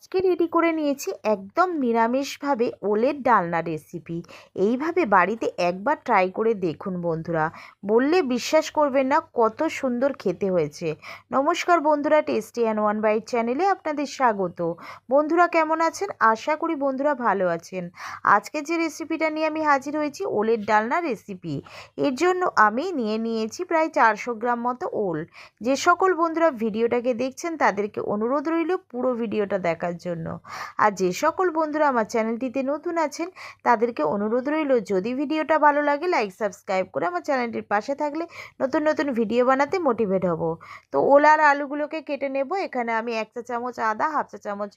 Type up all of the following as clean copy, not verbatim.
আজকে রেডি করে নিয়েছি একদম নিরামিষভাবে ওলের ডালনা রেসিপি। এইভাবে বাড়িতে একবার ট্রাই করে দেখুন বন্ধুরা, বললে বিশ্বাস করবেন না কত সুন্দর খেতে হয়েছে। নমস্কার বন্ধুরা, টেস্টি অ্যান্ড ওয়ান বাইট চ্যানেলে আপনাদের স্বাগত। বন্ধুরা কেমন আছেন? আশা করি বন্ধুরা ভালো আছেন। আজকে যে রেসিপিটা নিয়ে আমি হাজির হয়েছি ওলের ডালনা রেসিপি। এর জন্য আমি নিয়েছি প্রায় 400 গ্রাম মতো ওল। যে সকল বন্ধুরা ভিডিওটাকে দেখছেন তাদেরকে অনুরোধ রইল পুরো ভিডিওটা দেখার জন্য। আর যে সকল বন্ধুরা আমার চ্যানেলটিতে নতুন আছেন তাদেরকে অনুরোধ রইল, যদি ভিডিওটা ভালো লাগে লাইক সাবস্ক্রাইব করে আমার চ্যানেলটির পাশে থাকলে নতুন নতুন ভিডিও বানাতে মোটিভেট হব। তো ওল আর আলুগুলোকে কেটে নেব। এখানে আমি 1 চা চামচ আদা, হাফ চা চামচ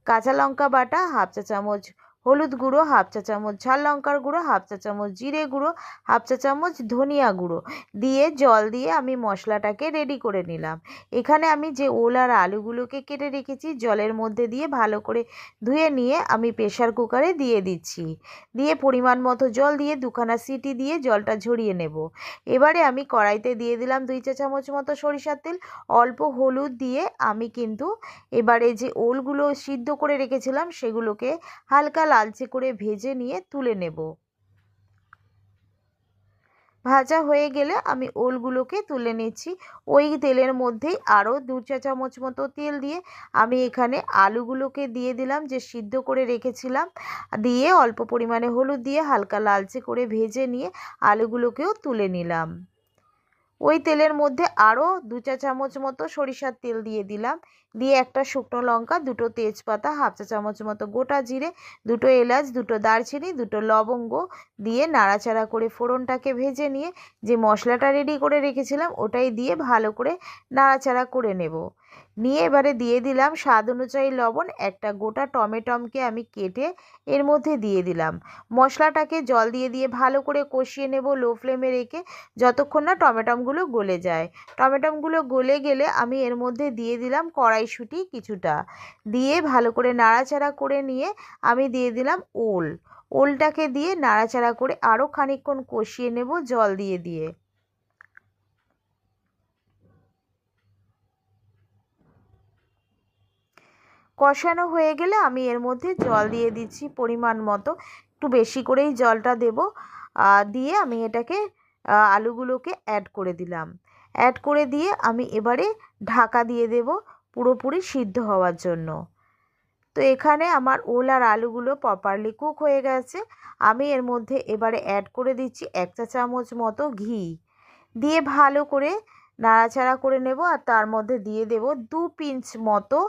কাঁচা লঙ্কা বাটা, হাফ চা চামচ হলুদ গুঁড়ো, হাফ চা চামচ ঝাল লঙ্কার গুঁড়ো, হাফ চা চামচ জিরে গুঁড়ো, হাফ চা চামচ ধনিয়া গুঁড়ো দিয়ে জল দিয়ে আমি মশলাটাকে রেডি করে নিলাম। এখানে আমি যে ওল আর আলুগুলোকে কেটে রেখেছি জলের মধ্যে দিয়ে ভালো করে ধুয়ে নিয়ে আমি প্রেশার কুকারে দিয়ে দিচ্ছি। দিয়ে পরিমাণ মতো জল দিয়ে 2খানা সিটি দিয়ে জলটা ঝরিয়ে নেব। এবারে আমি কড়াইতে দিয়ে দিলাম 2 চা চামচ মতো সরিষার তেল, অল্প হলুদ দিয়ে আমি কিন্তু এবারে যে ওলগুলো সিদ্ধ করে রেখেছিলাম সেগুলোকে হালকা লালচে করে ভেজে নিয়ে তুলে নেব। ভাজা হয়ে গেলে আমি ওলগুলোকে তুলে নিচ্ছি। ওই তেলের মধ্যেই আরও 2 চা চামচ মতো তেল দিয়ে আমি এখানে আলুগুলোকে দিয়ে দিলাম যে সিদ্ধ করে রেখেছিলাম। দিয়ে অল্প পরিমাণে হলুদ দিয়ে হালকা লালচে করে ভেজে নিয়ে আলুগুলোকেও তুলে নিলাম। ওই তেলের মধ্যে আরও 2 চা চামচ মতো সরিষার তেল দিয়ে দিলাম। দিয়ে একটা শুকনো লঙ্কা, 2টো তেজপাতা, হাফ চা চামচ মতো গোটা জিরে, 2টো এলাচ, 2টো দারচিনি, 2টো লবঙ্গ দিয়ে নাড়াচাড়া করে ফোড়নটাকে ভেজে নিয়ে যে মশলাটা রেডি করে রেখেছিলাম ওটাই দিয়ে ভালো করে নাড়াচাড়া করে নেব। নিয়ে এবারে দিয়ে দিলাম স্বাদ অনুযায়ী লবণ। একটা গোটা টমেটোকে আমি কেটে এর মধ্যে দিয়ে দিলাম। মশলাটাকে জল দিয়ে দিয়ে ভালো করে কষিয়ে নেব লো ফ্লেমে রেখে, যতক্ষণ না টমেটোগুলো গলে যায়। টমেটোগুলো গলে গেলে আমি এর মধ্যে দিয়ে দিলাম কড়াইশুঁটি কিছুটা, দিয়ে ভালো করে নাড়াচাড়া করে নিয়ে আমি দিয়ে দিলাম ওলটাকে দিয়ে নাড়াচাড়া করে আরও খানিকক্ষণ কষিয়ে নেব জল দিয়ে দিয়ে। কষানো হয়ে গেলে আমি এর মধ্যে জল দিয়ে দিচ্ছি পরিমাণ মতো, একটু বেশি করেই জলটা দেব। দিয়ে আমি এটাকে আলুগুলোকে অ্যাড করে দিলাম। অ্যাড করে দিয়ে আমি এবারে ঢাকা দিয়ে দেব পুরোপুরি সিদ্ধ হওয়ার জন্য। তো এখানে আমার ওল আর আলুগুলো প্রপারলি কুক হয়ে গেছে। আমি এর মধ্যে এবারে অ্যাড করে দিচ্ছি 1 চা চামচ মতো ঘি, দিয়ে ভালো করে নাড়াচাড়া করে নেব। আর তার মধ্যে দিয়ে দেব 2 পিঞ্চ মতো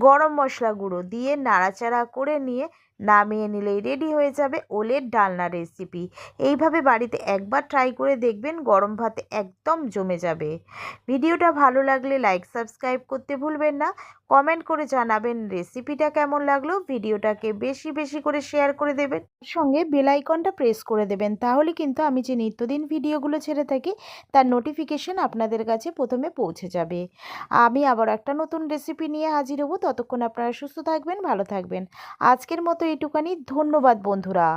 গরম মশলা গুঁড়ো দিয়ে নাড়াচাড়া করে নিয়ে নামিয়ে নিলেই রেডি হয়ে যাবে ওলের ডালনা রেসিপি। এইভাবে বাড়িতে একবার ট্রাই করে দেখবেন, গরম ভাতে একদম জমে যাবে। ভিডিওটা ভালো লাগলে লাইক সাবস্ক্রাইব করতে ভুলবেন না। কমেন্ট করে জানাবেন রেসিপিটা কেমন লাগলো। ভিডিওটাকে বেশি বেশি করে শেয়ার করে দেবেন, সঙ্গে বেল আইকনটা প্রেস করে দেবেন, তাহলে কিন্তু আমি যে নিত্যদিন ভিডিওগুলো ছেড়ে থাকি তার নোটিফিকেশন আপনাদের কাছে প্রথমে পৌঁছে যাবে। আমি আবার একটা নতুন রেসিপি নিয়ে হাজির হব। ততক্ষণ আপনারা সুস্থ থাকবেন, ভালো থাকবেন। আজকের মতো এইটুখানি। ধন্যবাদ বন্ধুরা।